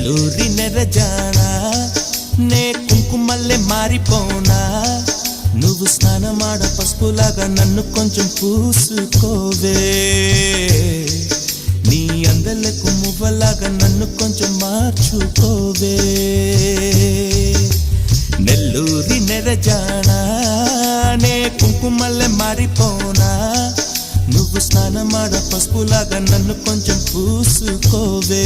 నెల్లూరి నెరజానా నే కుంకుమల్లే మారిపోనా నువ్వు స్నానమాడ పసుపులాగా నన్ను కొంచెం పూసుకోవే నీ అందలకు మువ్వలాగా నన్ను కొంచెం మార్చుకోవే నెల్లూరి నెరజానా నే కుంకుమల్లే మారిపోనా నువ్వు స్నానమాడ పసుపులాగా నన్ను కొంచెం పూసుకోవే